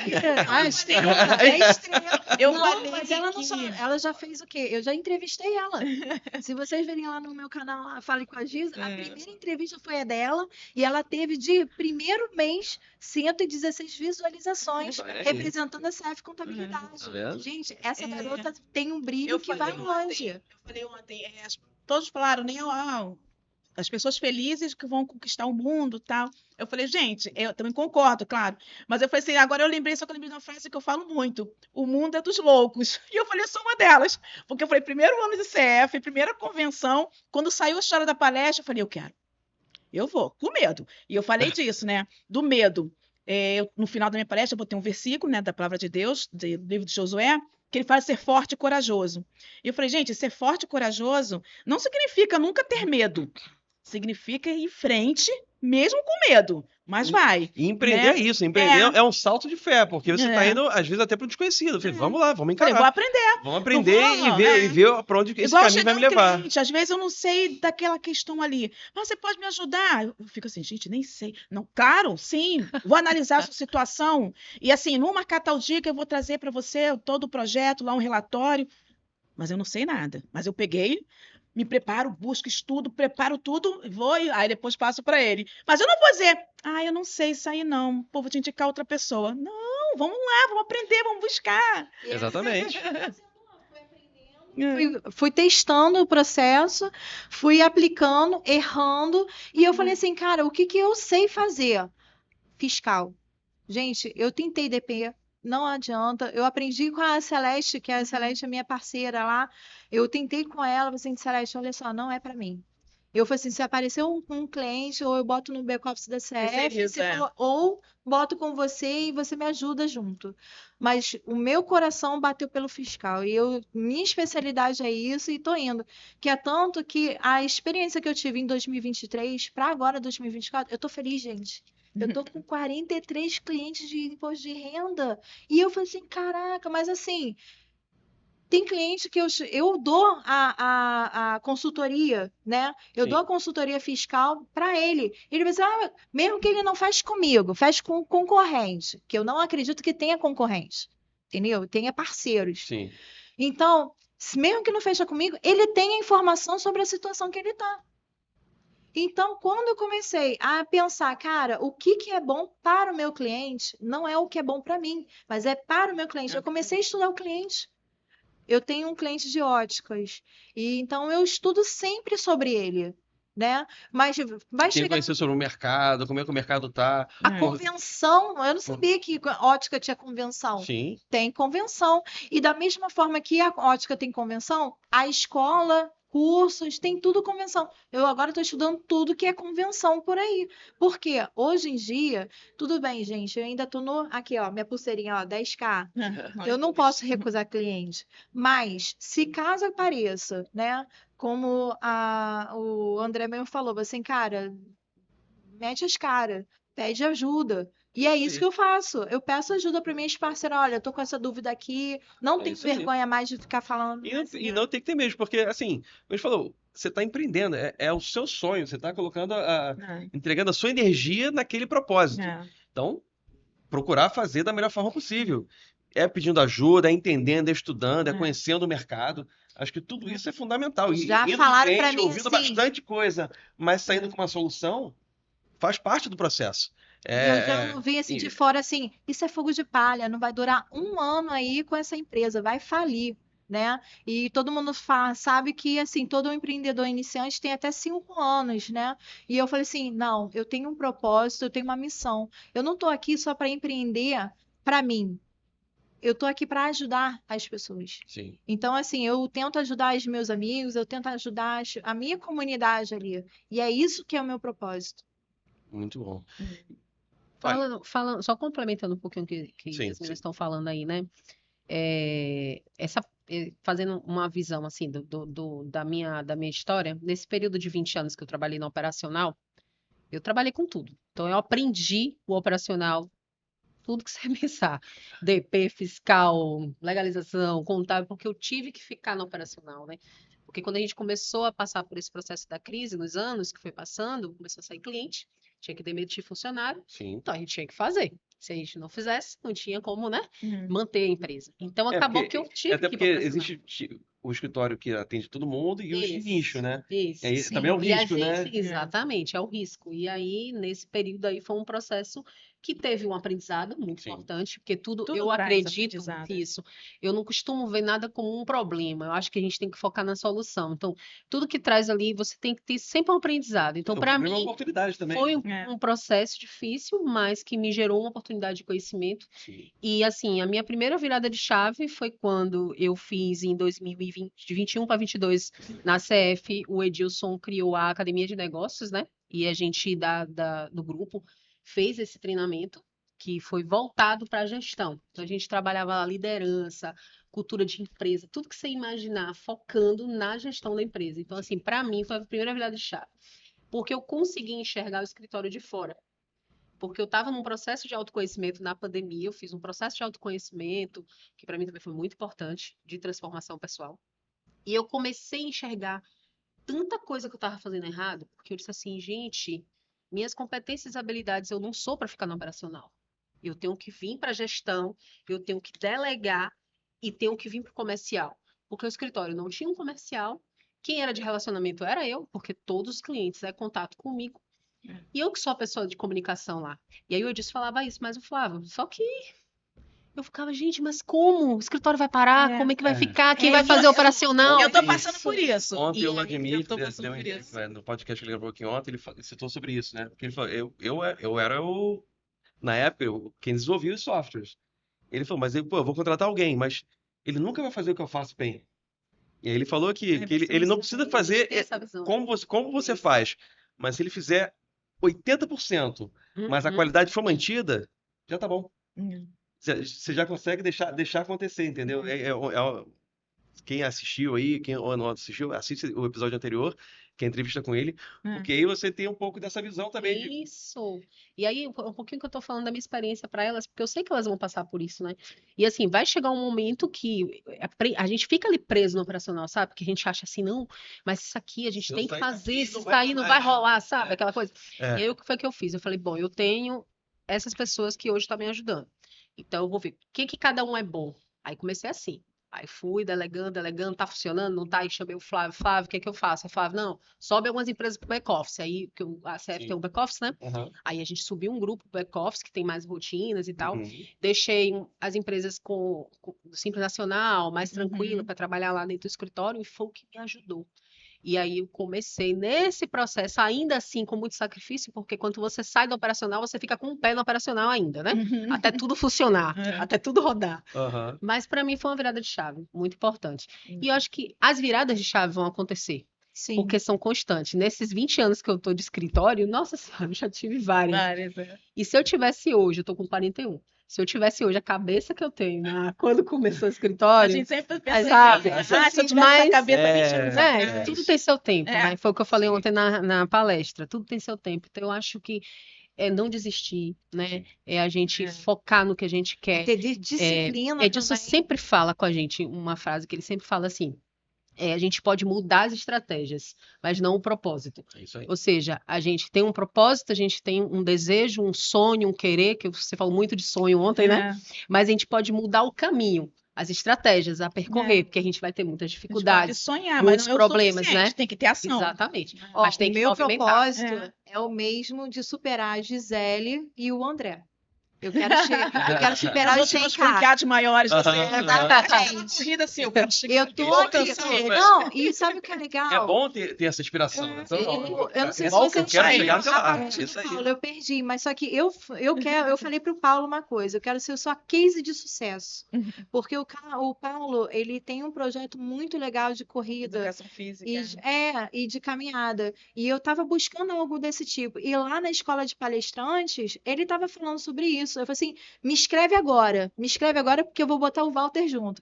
Ah, estrela, é estrela. Eu Não, falei mas ela não que- só, ela já fez o quê? Eu já entrevistei ela. Se vocês verem lá no meu canal, lá, Fale com a Giz, a primeira entrevista foi a dela e ela teve de primeiro mês 116 visualizações Olha aí. representando a CF Contabilidade. Tá vendo? Gente, essa É. garota tem um brilho Eu que falei vai ontem. longe. Eu falei ontem, todos falaram, né, as pessoas felizes que vão conquistar o mundo, tal. Eu falei, gente, eu também concordo, claro. Mas eu falei assim, agora eu lembrei de uma frase que eu falo muito. O mundo é dos loucos. E eu falei, eu sou uma delas. Porque eu falei, primeiro ano de CF, primeira convenção, quando saiu a história da palestra, eu falei, eu quero. Eu vou, com medo. E eu falei disso, né? Do medo. No final da minha palestra, eu botei um versículo, né, da palavra de Deus, do livro de Josué, que ele fala ser forte e corajoso. E eu falei, gente, ser forte e corajoso não significa nunca ter medo. Significa ir em frente, mesmo com medo. Mas vai. E empreender né? é isso, empreender é um salto de fé, porque você tá É. indo, às vezes, até pro desconhecido. Eu falei, vamos lá, vamos Falei, vou encarar. aprender. Vamos aprender vou, e ver pra onde esse Igual caminho vai chegar me um levar. cliente, às vezes eu não sei daquela questão ali. Mas você pode me ajudar? Eu fico assim, gente, nem sei. Não, claro, sim. Vou analisar a sua situação. E assim, numa tal dia que eu vou trazer para você todo o projeto, lá um relatório. Mas eu não sei nada. Mas eu peguei, me preparo, busco, estudo, preparo tudo, vou e aí depois passo para ele. Mas eu não vou dizer, eu não sei isso aí não. Pô, vou te indicar outra pessoa. Não, vamos lá, vamos aprender, vamos buscar. Exatamente. Fui testando o processo, fui aplicando, errando, e eu falei assim, cara, o que que eu sei fazer? Fiscal. Gente, eu tentei DP, não adianta. Eu aprendi com a Celeste, que a Celeste é minha parceira lá. Eu tentei com ela, falei assim, Celeste, olha só, não é para mim. Eu falei assim, se aparecer um cliente, ou eu boto no back-office da CF, ou boto com você e você me ajuda junto. Mas o meu coração bateu pelo fiscal. E minha especialidade é isso e tô indo. Que é tanto que a experiência que eu tive em 2023 para agora, 2024, eu tô feliz, gente. Eu tô com 43 clientes de imposto de renda. E eu falei assim, caraca, mas assim, tem cliente que eu dou a consultoria, né? Eu dou Sim. a consultoria fiscal para ele. Ele vai dizer, mesmo que ele não faz comigo, faz com o concorrente, que eu não acredito que tenha concorrente, entendeu? Tenha parceiros. Sim. Então, mesmo que não fecha comigo, ele tem a informação sobre a situação que ele está. Então, quando eu comecei a pensar, cara, o que é bom para o meu cliente, não é o que é bom para mim, mas é para o meu cliente. Eu comecei a estudar o cliente. Eu tenho um cliente de óticas, e então eu estudo sempre sobre ele, né? Mas vai Quem chegar conheceu sobre o mercado, como é que o mercado tá. a convenção, eu não sabia que ótica tinha convenção. Sim. Tem convenção. E da mesma forma que a ótica tem convenção, a escola, cursos, tem tudo convenção. Eu agora estou estudando tudo que é convenção por aí. Porque hoje em dia, tudo bem, gente, eu ainda estou no. Aqui, ó, minha pulseirinha, ó, 10K. Eu não posso recusar cliente. Mas, se caso apareça, né? Como o André mesmo falou, assim, cara, mete as caras, pede ajuda. E é isso que eu faço. Eu peço ajuda para minhas parceiras. Olha, eu tô com essa dúvida aqui. Não É tenho isso aí. vergonha mais de ficar falando. E não tem que ter mesmo, porque, assim, como a gente falou, você está empreendendo, é o seu sonho, você está colocando, entregando a sua energia naquele propósito. Então, procurar fazer da melhor forma possível. É pedindo ajuda, é entendendo, é estudando, é conhecendo o mercado. Acho que tudo isso é fundamental. E Já indo falaram no para cliente, mim ouvindo assim. bastante coisa, mas saindo com uma solução, faz parte do processo. E eu já ouvi assim de fora assim, isso é fogo de palha, não vai durar um ano aí com essa empresa, vai falir, né? E todo mundo sabe que assim, todo empreendedor iniciante tem até 5 anos, né? E eu falei assim, não, eu tenho um propósito, eu tenho uma missão. Eu não estou aqui só para empreender para mim. Eu estou aqui para ajudar as pessoas. Sim. Então, assim, eu tento ajudar os meus amigos, eu tento ajudar a minha comunidade ali. E é isso que é o meu propósito. Muito bom. Falando, só complementando um pouquinho o que Sim, as meninas sim. estão falando aí, né? Fazendo uma visão assim da minha história, nesse período de 20 anos que eu trabalhei no operacional, eu trabalhei com tudo. Então eu aprendi o operacional, tudo que você pensar, DP, fiscal, legalização, contábil, porque eu tive que ficar no operacional, né? Porque quando a gente começou a passar por esse processo da crise, nos anos que foi passando, começou a sair cliente, tinha que demitir funcionário, Sim. então a gente tinha que fazer. Se a gente não fizesse, não tinha como, né, manter a empresa. Então É, acabou porque- que eu tive Até que ir porque para o operacional. existe o escritório que atende todo mundo e os de Isso, nicho, né? Isso, Aí sim. também é o E a risco, né? gente, exatamente, é o risco. E aí, nesse período aí, foi um processo que teve um aprendizado muito Sim. importante, porque tudo Tudo eu traz acredito aprendizado. nisso. Eu não costumo ver nada como um problema. Eu acho que a gente tem que focar na solução. Então, tudo que traz ali, você tem que ter sempre um aprendizado. Então, O para problema é uma mim, oportunidade também. foi É. um processo difícil, mas que me gerou uma oportunidade de conhecimento. Sim. E assim, a minha primeira virada de chave foi quando eu fiz em 2020, de 21 para 22, na CF, o Edilson criou a Academia de Negócios, né? E a gente do grupo fez esse treinamento que foi voltado para a gestão. Então a gente trabalhava a liderança, cultura de empresa, tudo que você imaginar, focando na gestão da empresa. Então assim, para mim foi a primeira virada de chave, porque eu consegui enxergar o escritório de fora. Porque eu estava num processo de autoconhecimento na pandemia, eu fiz um processo de autoconhecimento, que para mim também foi muito importante, de transformação pessoal. E eu comecei a enxergar tanta coisa que eu estava fazendo errado, porque eu disse assim, gente, minhas competências e habilidades eu não sou para ficar no operacional. Eu tenho que vir para a gestão, eu tenho que delegar e tenho que vir para o comercial. Porque o escritório não tinha um comercial, quem era de relacionamento era eu, porque todos os clientes é contato comigo. E eu que sou a pessoa de comunicação lá. E aí o Edilson falava isso, mas eu falava, só que eu ficava, gente, mas como? O escritório vai parar? Como é que vai ficar? Quem vai fazer operacional? Eu tô passando por isso. Ontem o Eu Vladimir tô passando por isso. no podcast que ele gravou aqui ontem, ele citou sobre isso, né? Porque ele falou, eu era na época, quem desenvolvia os softwares. Ele falou, mas pô, eu vou contratar alguém, mas ele nunca vai fazer o que eu faço bem. E aí ele falou que ele não precisa fazer Tem essa visão. como você faz, mas se ele fizer 80%, mas a Uhum. qualidade for mantida, já tá bom. Hum. Você já consegue deixar acontecer, entendeu? Quem assistiu aí, quem ou não assistiu, assiste o episódio anterior, que é a entrevista com ele, porque aí você tem um pouco dessa visão também de. Isso. E aí, um pouquinho que eu tô falando da minha experiência para elas, porque eu sei que elas vão passar por isso, né? E assim, vai chegar um momento que a gente fica ali preso no operacional, sabe? Porque a gente acha assim, não, mas isso aqui a gente Se eu tem que sair fazer, daqui, se não vai sair não mais. vai rolar, sabe? Aquela coisa. E É. aí, o que foi que eu fiz? Eu falei, bom, eu tenho essas pessoas que hoje estão me ajudando. Então, eu vou ver o que cada um é bom. Aí comecei assim. Aí fui delegando, tá funcionando, não tá? Aí chamei o Flávio, o que eu faço? Aí Flávio, não, sobe algumas empresas pro back-office. Aí, que a CF tem Sim. um back-office, né? Aham. Aí a gente subiu um grupo pro back-office que tem mais rotinas e tal. Uhum. Deixei as empresas com Simples Nacional, mais tranquila, para trabalhar lá dentro do escritório, e foi o que me ajudou. E aí eu comecei nesse processo, ainda assim, com muito sacrifício, porque quando você sai do operacional, você fica com um pé no operacional ainda, né? Uhum. Até tudo funcionar, É. até tudo rodar. Aham. Mas para mim foi uma virada de chave, muito importante. E eu acho que as viradas de chave vão acontecer, Sim. porque são constantes. Nesses 20 anos que eu tô de escritório, nossa senhora, eu já tive várias. Várias, é. E se eu tivesse hoje, eu tô com 41. Se eu tivesse hoje a cabeça que eu tenho, quando começou o A escritório, gente sempre pensa sabe? assim, se eu tivesse Mas- a cabeça É. 20 anos atrás. tudo tem seu tempo, É. né? Foi o que eu falei Sim. ontem na palestra. Tudo tem seu tempo. Então, eu acho que é não desistir, né? É a gente focar no que a gente quer. Ter disciplina Edilson também. sempre fala com a gente uma frase que ele sempre fala assim: a gente pode mudar as estratégias, mas não o propósito. É isso aí. Ou seja, a gente tem um propósito, a gente tem um desejo, um sonho, um querer, que você falou muito de sonho ontem, né? Mas a gente pode mudar o caminho, as estratégias a percorrer, porque a gente vai ter muitas A gente pode dificuldades. sonhar, muitos mas não é o problemas, suficiente, né? tem que ter ação. Exatamente. Ó, Mas tem o que meu movimentar. propósito é o mesmo de superar a Gisele e o André. Eu quero superar Os os outros 100K. franqueados maiores, você Aham, Exatamente. corrida assim, eu quero chegar Eu tô Igual aqui. canção, né? Não, e sabe o que é legal? É bom ter essa inspiração. né? Então, Eu não sei se igual que você eu quero chegar até a lá. parte Isso do aí. Paulo, eu perdi, mas só que eu falei pro Paulo uma coisa, eu quero ser só case de sucesso. Porque o Paulo, ele tem um projeto muito legal de corrida Educação física. e de caminhada. E eu tava buscando algo desse tipo. E lá na escola de palestrantes, ele tava falando sobre isso. Eu falei assim, me escreve agora porque eu vou botar o Walter junto.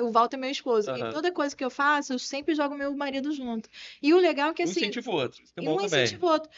O Walter é meu esposo. E Aham. toda coisa que eu faço, eu sempre jogo meu marido junto. E o legal é que Um assim, incentiva o outro. Isso é e bom um também. incentiva o outro.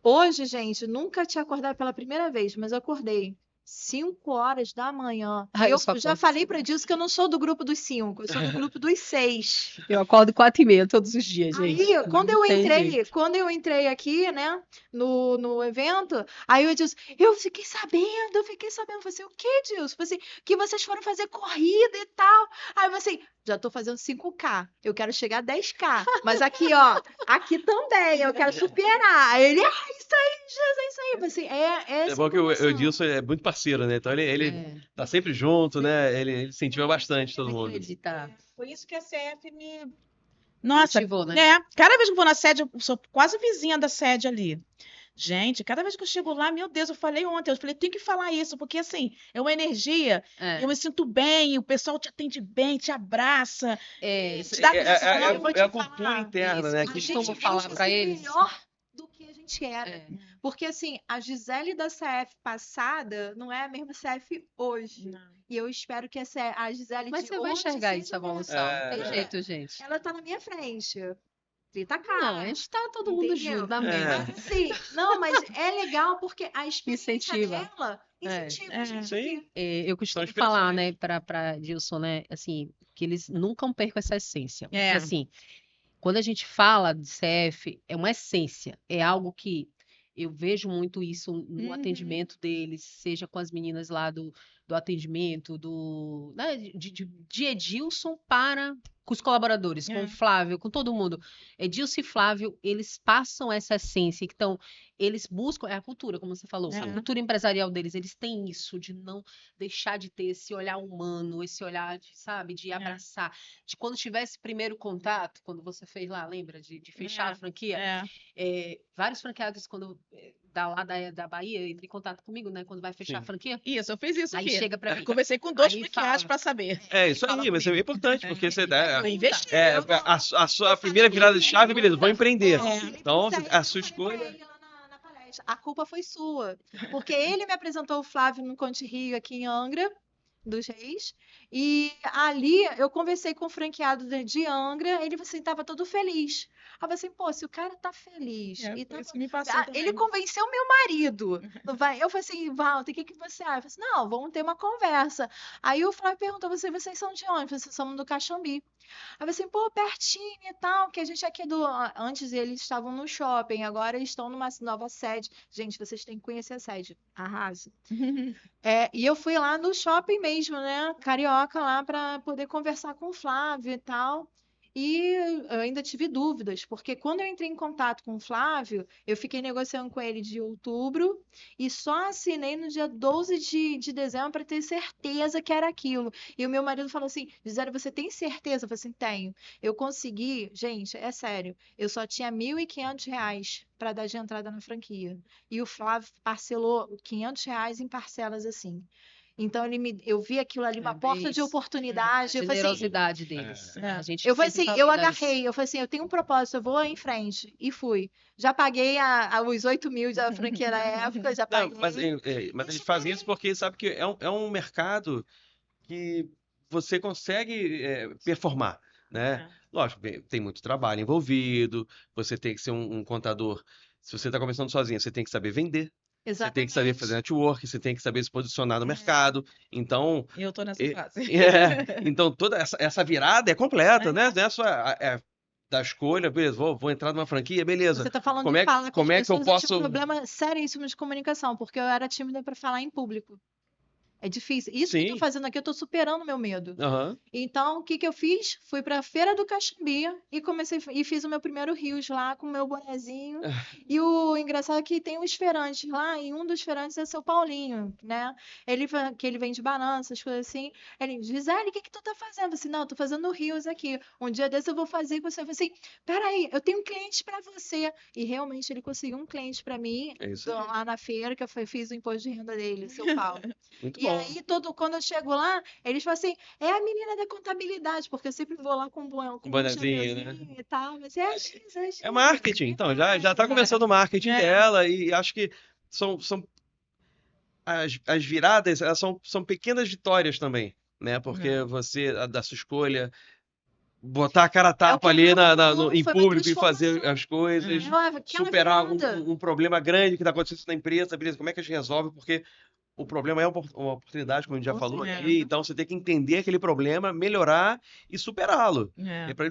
Hoje, gente, nunca tinha acordado pela primeira vez, mas eu acordei 5 horas da manhã. Ah, E eu eu só já acordo falei pra Dilson que eu não sou do grupo dos 5, eu sou do grupo dos 6. Eu acordo 4h30 todos os dias, gente. Aí, quando Não eu tem entrei, jeito. aqui, né, no evento, aí eu disse, eu fiquei sabendo, falei assim, o que, Dilson? Falei assim, que vocês foram fazer corrida e tal. Aí eu falei assim, já tô fazendo 5K, eu quero chegar a 10K, mas aqui, ó, aqui também, eu quero superar. Aí ele, isso aí, Jesus, é isso aí. Eu falei assim, É essa bom que o informação. Edilson é muito parceiro, né? Então ele É, tá sempre junto, né? Ele incentiva bastante todo mundo. acreditar. Foi isso que a CF me... Nossa, Motivou, né? cada vez que eu vou na sede, eu sou quase vizinha da sede ali. Gente, cada vez que eu chego lá, meu Deus, eu falei ontem, eu falei, tem que falar isso, porque assim, é uma energia, É. eu me sinto bem, o pessoal te atende bem, te abraça, É, te dá É atenção, eu vou te a cultura falar. interna, Isso, né? a A Que gente gente costuma falar busca pra ser eles. melhor do que a gente era. É. Porque, assim, a Gisele da CF passada não é a mesma CF hoje. Não. E eu espero que a Gisele Mas de você vai hoje enxergar seja isso, a melhor. evolução. Não tem É. jeito, gente. Ela tá na minha frente. 30K. Não, a gente tá todo mundo Entendeu? junto, na É. mesma. Mas, assim, não, mas é legal porque a experiência Incentiva. dela incentiva a gente Sim. aqui. Eu costumo inspirações. falar, né, pra Dilson, né, assim, que eles nunca percam essa essência. É. Porque, assim, quando a gente fala de CF, é uma essência, é algo que eu vejo muito isso no Uhum. atendimento deles, seja com as meninas lá do atendimento, né, de Edilson com os colaboradores, com o Flávio, com todo mundo. Edilson e Flávio, eles passam essa essência. Então, eles buscam, é a cultura, como você falou, a cultura empresarial deles, eles têm isso de não deixar de ter esse olhar humano, esse olhar, sabe, de abraçar. De quando tivesse primeiro contato, quando você fez lá, lembra, de fechar a franquia? Vários franqueados, quando tá lá da Bahia, entra em contato comigo, né? Quando vai fechar a Sim. franquia. Isso, eu fiz isso Aí aqui. chega pra mim. Conversei com 2 Aí franqueados fala. para saber. É isso Fala aí, mas é comigo. importante, porque você dá. Eu investi. A sua primeira virada de chave, beleza, vou empreender. Felipe Então, Michel, a eu sua falei pra escolha. ele lá na palestra, a culpa foi sua, porque ele me apresentou o Flávio no Conte Rio aqui em Angra dos Reis, e ali eu conversei com o franqueado de Angra, ele assim, estava todo feliz. Aí eu falei assim, pô, se o cara tá feliz É, e foi tá isso que me passou ele também. convenceu meu marido. Eu falei assim, Walter, o que que você acha? Eu falei assim, não, vamos ter uma conversa. Aí o Flávio perguntou, vocês são de onde? Eu falei assim, somos do Caxambi. Aí eu falei assim, pô, pertinho e tal, que a gente aqui do. Antes eles estavam no shopping, agora eles estão numa nova sede. Gente, vocês têm que conhecer a sede. Arrasa. E eu fui lá no shopping mesmo, né? Carioca, lá para poder conversar com o Flávio e tal. E eu ainda tive dúvidas, porque quando eu entrei em contato com o Flávio, eu fiquei negociando com ele de outubro e só assinei no dia 12 de dezembro para ter certeza que era aquilo. E o meu marido falou assim: Gisele, você tem certeza? Eu falei assim: tenho. Eu consegui, gente, é sério, eu só tinha R$ 1.500 para dar de entrada na franquia. E o Flávio parcelou R$ 500 em parcelas assim. Então eu vi aquilo ali, uma bem porta de isso. A oportunidade. Eu falei assim, generosidade deles. É. A gente eu falei sempre assim, eu valida isso. agarrei, eu falei assim, eu tenho um propósito, eu vou em frente. E fui. Já paguei os 8.000 da franquia na época, já Não, paguei. mas eles fazem isso porque sabe que é um mercado que você consegue performar, né? É. Lógico, tem muito trabalho envolvido, você tem que ser um contador. Se você está começando sozinho, você tem que saber vender, você tem que saber fazer Exatamente. network, você tem que saber se posicionar no mercado. Então, Eu tô nessa e- fase. então toda essa virada é completa, né? É. Não é só da escolha, beleza, vou entrar numa franquia, beleza. Você está falando Como de é, falar com as como é que eu pessoas, eu tive um posso. problema seríssimo de comunicação, porque eu era tímida para falar em público. É difícil. Isso que eu tô Sim, fazendo aqui, eu tô superando meu medo. aham. Então, o que que eu fiz? Fui para a Feira do Caxambi e comecei e fiz o meu primeiro rios lá com o meu bonezinho. E o engraçado é que tem uns feirantes lá, e um dos feirantes é seu Paulinho, né? Que ele vende banana, essas coisas assim. Ele, Gisele, o que que tu tá fazendo? Eu falei assim, não, eu tô fazendo rios aqui. Um dia desse eu vou fazer com você. Eu falei assim, peraí, eu tenho um cliente para você. E realmente ele conseguiu um cliente para mim É isso aí. lá na feira, que fiz o imposto de renda dele, seu Paulo. Muito E bom. aí, quando eu chego lá, eles falam assim, é a menina da contabilidade, porque eu sempre vou lá com Um um bonezinho, né? chapeuzinho e tal, mas é a X, é a X. É marketing, então, já tá começando o marketing É. dela e acho que são as viradas, elas são pequenas vitórias também, né? Porque você, da sua escolha, botar a cara a É o tapa que a ali Rafa falou, em foi uma público e fazer transformação. as coisas, Aquela superar virada. um problema grande que está acontecendo na empresa, beleza, como é que a gente resolve? Porque o problema é uma oportunidade, como a gente já Com falou certeza. aqui, então você tem que entender aquele problema, melhorar e superá-lo. É. E pra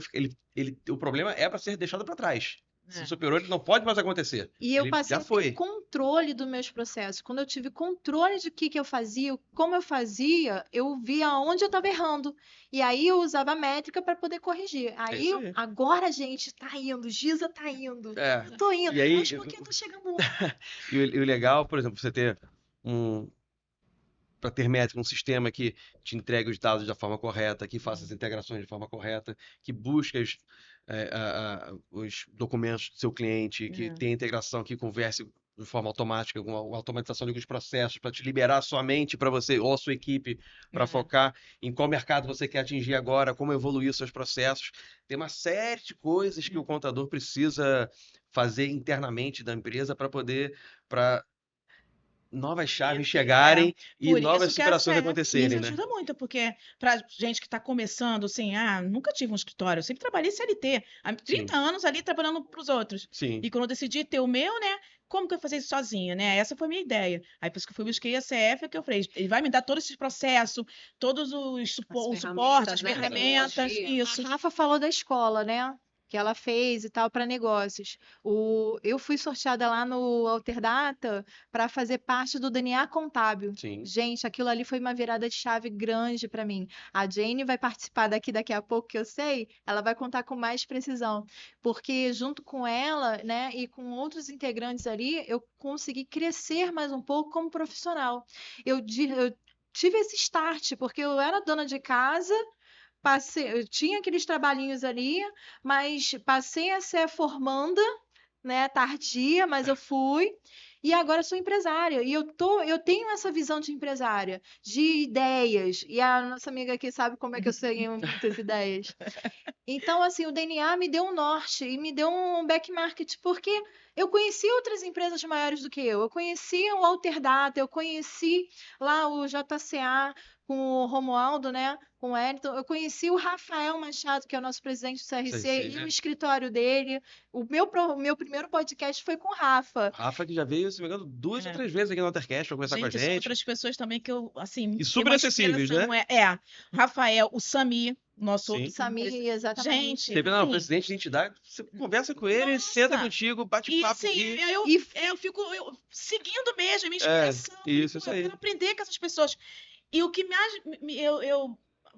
o problema é para ser deixado para trás. Se É. superou, ele não pode mais acontecer. E eu Ele passei já a ter foi. controle dos meus processos. Quando eu tive controle de que eu fazia, como eu fazia, eu via onde eu estava errando. E aí eu usava a métrica para poder corrigir. É Aí, isso aí. agora, gente, tá indo. Giza tá indo. É. Eu tô indo. E aí, Mas por que eu tô chegando lá? e o legal, por exemplo, você ter para ter métrica, um sistema que te entregue os dados da forma correta, que faça as integrações de forma correta, que busque os documentos do seu cliente, que tenha integração, que converse de forma automática, com a automatização de alguns processos para te liberar a sua mente para você ou a sua equipe para focar em qual mercado você quer atingir agora, como evoluir os seus processos. Tem uma série de coisas que o contador precisa fazer internamente da empresa para novas chaves chegarem e Por novas isso que a superações CEF acontecerem, né? ajuda muito, porque para gente que está começando, assim, nunca tive um escritório, eu sempre trabalhei CLT, há 30 anos ali trabalhando para os outros. Sim. E quando eu decidi ter o meu, né, como que eu ia fazer isso sozinha, né? Essa foi a minha ideia. Aí por isso que eu busquei a CF, que eu falei, ele vai me dar todo esse processo, todos os suportes, as né? ferramentas, Tecnologia. isso. A Rafa falou da escola, né? Que ela fez e tal para negócios. Eu fui sorteada lá no Alterdata para fazer parte do DNA contábil. Sim. Gente, aquilo ali foi uma virada de chave grande para mim. A Jane vai participar daqui a pouco, que eu sei, ela vai contar com mais precisão, porque junto com ela, né, e com outros integrantes ali, eu consegui crescer mais um pouco como profissional. Eu tive esse start, porque eu era dona de casa. Eu tinha aqueles trabalhinhos ali, mas passei a ser formanda, né, tardia, mas eu fui. E agora sou empresária. E eu tenho essa visão de empresária, de ideias. E a nossa amiga aqui sabe como é que eu tenho muitas ideias. Então, assim, o DNA me deu um norte e me deu um backmarket, porque eu conheci outras empresas maiores do que eu. Eu conheci o Alterdata, eu conheci lá o JCA com o Romualdo, né? Com o Wellington. Eu conheci o Rafael Machado, que é o nosso presidente do CRC, e o escritório dele. O meu primeiro podcast foi com o Rafa. Rafa, que já veio, se não me engano, 2 ou 3 vezes aqui no Altercast pra conversar com a São gente. outras pessoas também que eu, assim... E super acessíveis, né? O Rafael, o Sami, nosso Sim. outro Samir, exatamente. Gente, Teve lá o sim. presidente de entidade, você conversa com ele, Nossa. senta contigo, bate E papo. sim, E... eu fico seguindo mesmo a minha inspiração. isso Eu aí. quero aprender com essas pessoas. E o que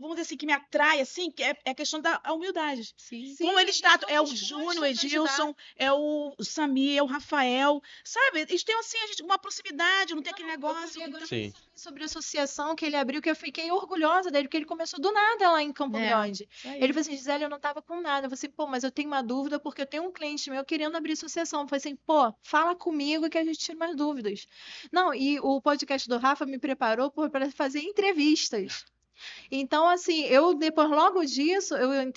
vamos dizer assim, que me atrai, assim, é a questão da humildade. Sim. Como eles tratam, é o Todos Júnior, o gostam de ajudar. Edilson, é o Samir, é o Rafael, sabe? Eles têm, assim, uma proximidade, não tem aquele negócio. Agora Sim. sobre a associação que ele abriu, que eu fiquei orgulhosa dele, porque ele começou do nada lá em Campo Grande. Ele falou assim, Gisele, eu não estava com nada. Eu falei assim, pô, mas eu tenho uma dúvida porque eu tenho um cliente meu querendo abrir associação. Eu falei assim, pô, fala comigo que a gente tira mais dúvidas. Não, e o podcast do Rafa me preparou para fazer entrevistas. Então, assim, eu depois, logo disso, eu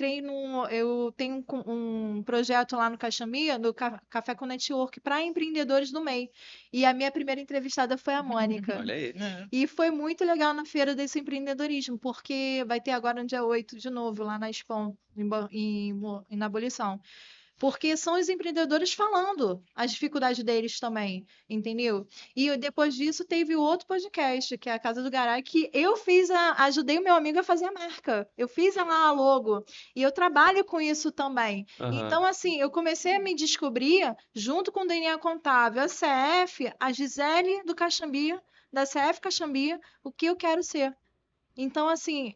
tenho um projeto lá no Caxambi, do Café com Network, para empreendedores do MEI. E a minha primeira entrevistada foi a Mônica. Olha aí. E foi muito legal na feira desse empreendedorismo, porque vai ter agora no dia 8 de novo, lá na Expo, na abolição. Porque são os empreendedores falando as dificuldades deles também, entendeu? E depois disso teve o outro podcast, que é a Casa do Garay, que eu ajudei o meu amigo a fazer a marca. Eu fiz lá a logo. E eu trabalho com isso também. Aham. Então, assim, eu comecei a me descobrir, junto com o DNA Contábil, a CF, a Gisele do Caxambi, da CF Caxambi, o que eu quero ser. Então, assim,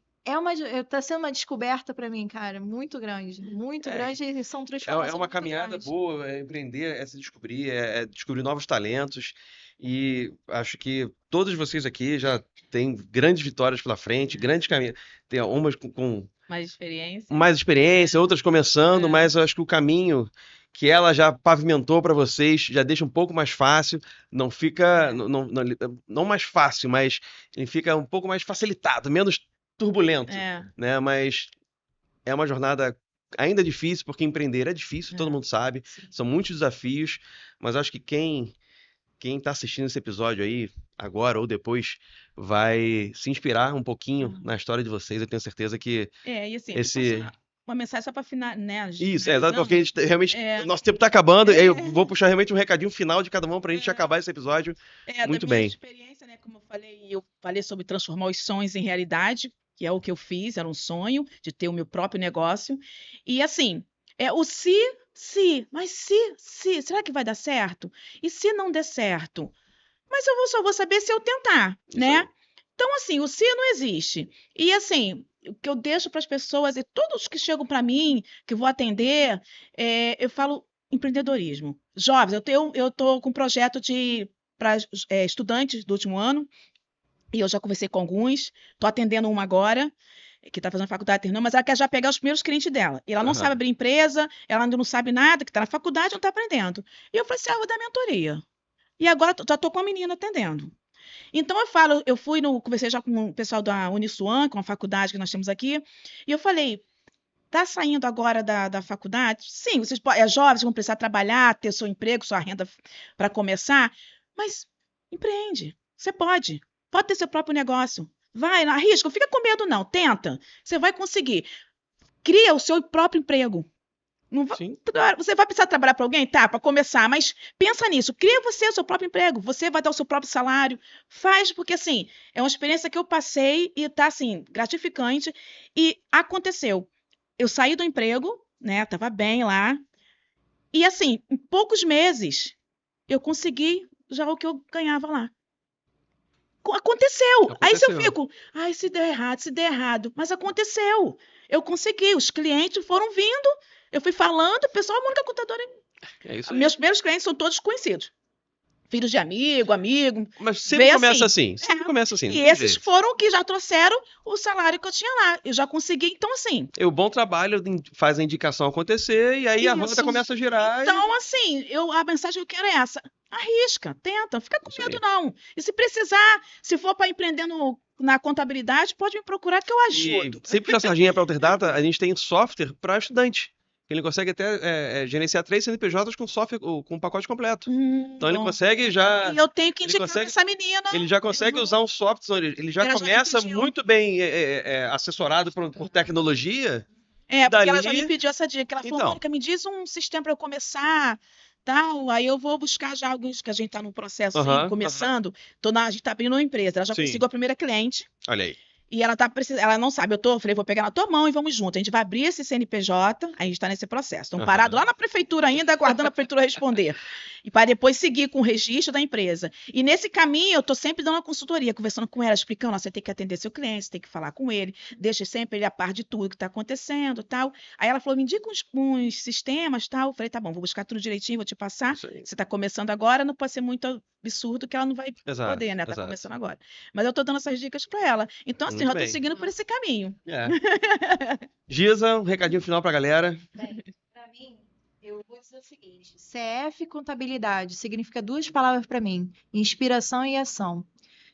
tá sendo uma descoberta para mim, cara, muito grande e são transformações É uma muito caminhada grandes. boa, é empreender, é se descobrir, é descobrir novos talentos. E acho que todos vocês aqui já têm grandes vitórias pela frente, grandes caminhos. Tem umas com Mais experiência. mais experiência, outras começando, mas eu acho que o caminho que ela já pavimentou para vocês já deixa um pouco mais fácil, não fica, não mais fácil, mas ele fica um pouco mais facilitado, menos turbulento, né? Mas é uma jornada ainda difícil, porque empreender é difícil, todo mundo sabe, são muitos desafios, mas acho que quem está assistindo esse episódio aí, agora ou depois, vai se inspirar um pouquinho na história de vocês. Eu tenho certeza que E assim, esse... uma mensagem só para final, né? Isso, exato, porque a gente realmente, nosso tempo está acabando, e aí eu vou puxar realmente um recadinho final de cada um para a gente acabar esse episódio muito da minha bem. experiência, né? Como eu falei sobre transformar os sonhos em realidade, que é o que eu fiz, era um sonho de ter o meu próprio negócio. E assim, mas se, será que vai dar certo? E se não der certo? Mas eu só vou saber se eu tentar, né? Então, assim, o se não existe. E assim, o que eu deixo para as pessoas, e todos que chegam para mim, que eu vou atender, eu falo empreendedorismo. Jovens, eu estou com um projeto para estudantes do último ano, e eu já conversei com alguns, estou atendendo uma agora, que está fazendo faculdade, terminando, mas ela quer já pegar os primeiros clientes dela. E ela não sabe abrir empresa, ela ainda não sabe nada, que está na faculdade, não está aprendendo. E eu falei assim, eu vou dar mentoria. E agora já estou com a menina atendendo. Então eu conversei já com o pessoal da Uniswan, com a faculdade que nós temos aqui, e eu falei, tá saindo agora da faculdade? Sim, vocês jovens vão precisar trabalhar, ter seu emprego, sua renda para começar, mas empreende, você pode ter seu próprio negócio. Vai, arrisca, não fica com medo não, tenta, você vai conseguir. Cria o seu próprio emprego. Você vai precisar trabalhar para alguém? Tá, para começar, mas pensa nisso. Cria você o seu próprio emprego. Você vai dar o seu próprio salário. Faz, porque assim, é uma experiência que eu passei e tá assim, gratificante. E aconteceu. Eu saí do emprego, né? Tava bem lá. E assim, em poucos meses, eu consegui já o que eu ganhava lá. Aconteceu. Aí se eu fico, se der errado. Mas aconteceu. Eu consegui. Os clientes foram vindo. Eu fui falando, o pessoal, a Mônica Contadora. Meus primeiros clientes são todos conhecidos. Filhos de amigo. Mas sempre começa assim. E esses foram que já trouxeram o salário que eu tinha lá. Eu já consegui, então assim. O bom trabalho faz a indicação acontecer e aí a roda começa a girar. Então, assim, a mensagem que eu quero é essa. Arrisca, tenta, não fica com Isso aí. medo não. E se precisar, se for para empreender na contabilidade, pode me procurar que eu E ajudo. sem puxar a sardinha para Alterdata, a gente tem software para estudante. Ele consegue até gerenciar 3 CNPJs com software, com pacote completo. Então ele Bom. consegue já. E eu tenho que ele indicar consegue- essa menina. Ele já consegue usar um software, ele já Ela já me começa pediu. muito bem assessorado por tecnologia. É, porque ela já Dali- me pediu essa dica. Ela falou, Então. Mônica, me diz um sistema para eu começar, tal. Aí eu vou buscar já alguns que a gente está no processo, assim, Aham, começando. A gente está abrindo uma empresa. Ela já Sim. conseguiu a primeira cliente. Olha aí. E ela tá precisando, ela não sabe, eu falei, vou pegar na tua mão e vamos junto. A gente vai abrir esse CNPJ, a gente tá nesse processo. Estamos Aham. parados lá na prefeitura ainda, aguardando a prefeitura responder. E para depois seguir com o registro da empresa. E nesse caminho, eu tô sempre dando uma consultoria, conversando com ela, explicando, ó, você tem que atender seu cliente, você tem que falar com ele, deixa sempre ele a par de tudo que tá acontecendo, tal. Aí ela falou, me indica uns sistemas, tal. Eu falei, tá bom, vou buscar tudo direitinho, vou te passar. Isso aí. Você tá começando agora, não pode ser muito absurdo que ela não vai Exato. poder, né? Tá exato. começando agora. Mas eu tô dando essas dicas para ela. Então, assim, Muito eu já tô bem. seguindo por esse caminho. É. Giza, um recadinho final pra galera. Para mim, eu vou dizer o seguinte: CF Contabilidade significa 2 palavras para mim: inspiração e ação.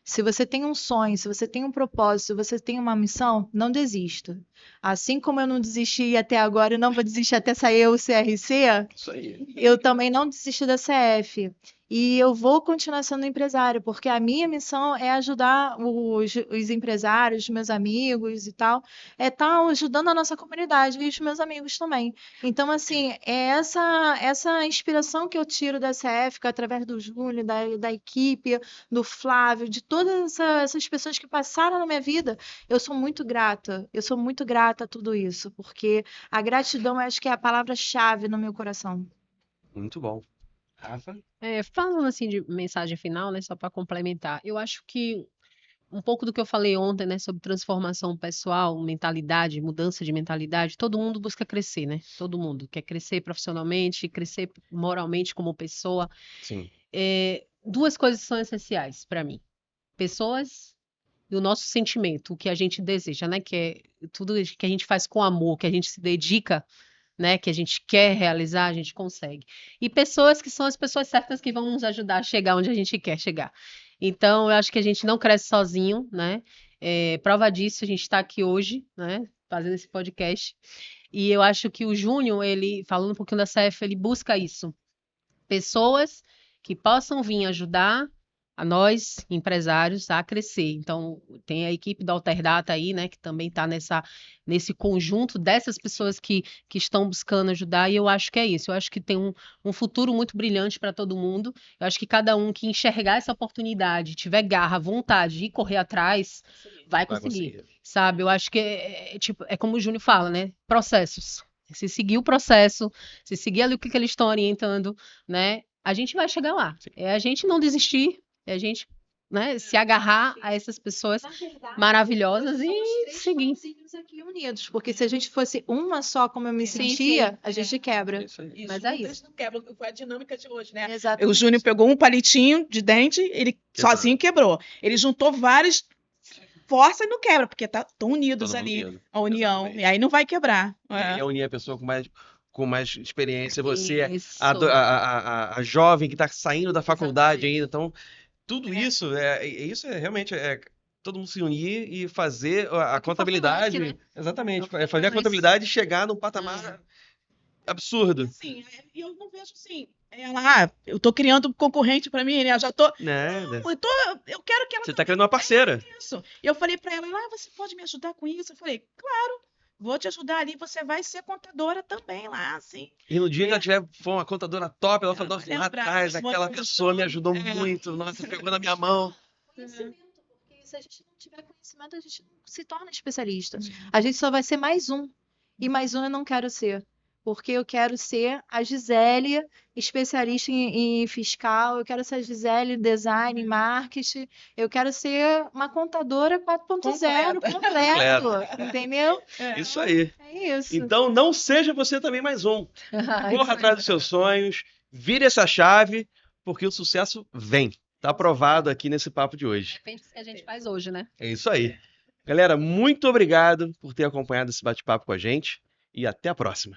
Se você tem um sonho, se você tem um propósito, se você tem uma missão, não desista. Assim como eu não desisti até agora e não vou desistir até sair o CRC, Isso aí. eu também não desisto da CF. E eu vou continuar sendo empresária, porque a minha missão é ajudar os empresários, meus amigos e tal, é estar ajudando a nossa comunidade e os meus amigos também. Então, assim, é essa inspiração que eu tiro da CF, que é através do Júlio, da equipe, do Flávio, de todas essas pessoas que passaram na minha vida, eu sou muito grata. Eu sou muito grata a tudo isso, porque a gratidão, eu acho que é a palavra-chave no meu coração. Muito bom. Rafa? Falando assim de mensagem final, né, só para complementar, eu acho que um pouco do que eu falei ontem, né, sobre transformação pessoal, mentalidade, mudança de mentalidade, todo mundo busca crescer, né? Todo mundo quer crescer profissionalmente, crescer moralmente como pessoa. Sim. 2 coisas são essenciais para mim: pessoas e o nosso sentimento, o que a gente deseja, né? Que é tudo que a gente faz com amor, que a gente se dedica, né, que a gente quer realizar, a gente consegue. E pessoas que são as pessoas certas que vão nos ajudar a chegar onde a gente quer chegar. Então, eu acho que a gente não cresce sozinho, né? Prova disso, a gente está aqui hoje, né, fazendo esse podcast. E eu acho que o Júnior, ele, falando um pouquinho da CF, ele busca isso. Pessoas que possam vir ajudar a nós, empresários, a crescer. Então, tem a equipe da Alterdata aí, né, que também está nesse conjunto dessas pessoas que estão buscando ajudar, e eu acho que é isso. Eu acho que tem um futuro muito brilhante para todo mundo. Eu acho que cada um que enxergar essa oportunidade, tiver garra, vontade e correr atrás, vai conseguir, sabe? Eu acho que tipo, é como o Júnior fala, né? Processos. Se seguir o processo, se seguir ali o que eles estão orientando, né? A gente vai chegar lá. É a gente não desistir, é a gente, né, se agarrar a essas pessoas maravilhosas e seguir. Aqui unidos, porque se a gente fosse uma só, como eu me Sim, sentia, sim. a gente quebra. Isso aí. Mas é isso. Não quebra, foi a dinâmica de hoje, né? Exatamente. O Júnior pegou um palitinho de dente, ele Exato. sozinho quebrou. Ele juntou várias forças e não quebra, porque estão unidos Todo mundo ali, unido. a união. Exatamente. E aí não vai quebrar. E é unir a pessoa com mais experiência. Você, Isso. a jovem que está saindo da faculdade ainda. Então, tudo isso, isso é realmente todo mundo se unir e fazer a que contabilidade. fortalece, né? Exatamente. É o que Fazer a fortalece. contabilidade chegar num patamar absurdo. Assim, e eu não vejo assim. Eu tô criando um concorrente para mim, né? Eu já tô. Né? Eu quero que ela Você está criando uma parceira. isso. E eu falei para ela, você pode me ajudar com isso? Eu falei, claro, vou te ajudar ali, você vai ser contadora também lá, assim. E no dia que ela for uma contadora top, ela fala, Ela nossa, vai lá lembrar, atrás, uma aquela pessoa me ajudou É. muito. Nossa, pegou na minha mão. Conhecimento, porque se a gente não tiver conhecimento, a gente não se torna especialista. A gente só vai ser mais um. E mais um eu não quero ser. Porque eu quero ser a Gisele, especialista em fiscal, eu quero ser a Gisele, design, em marketing, eu quero ser uma contadora 4.0 completo, entendeu? Isso aí. É isso. Então, não seja você também mais um. Corra atrás dos seus sonhos, vire essa chave, porque o sucesso vem. Tá aprovado aqui nesse papo de hoje. Depende do que a gente faz hoje, né? É isso aí. Galera, muito obrigado por ter acompanhado esse bate-papo com a gente e até a próxima.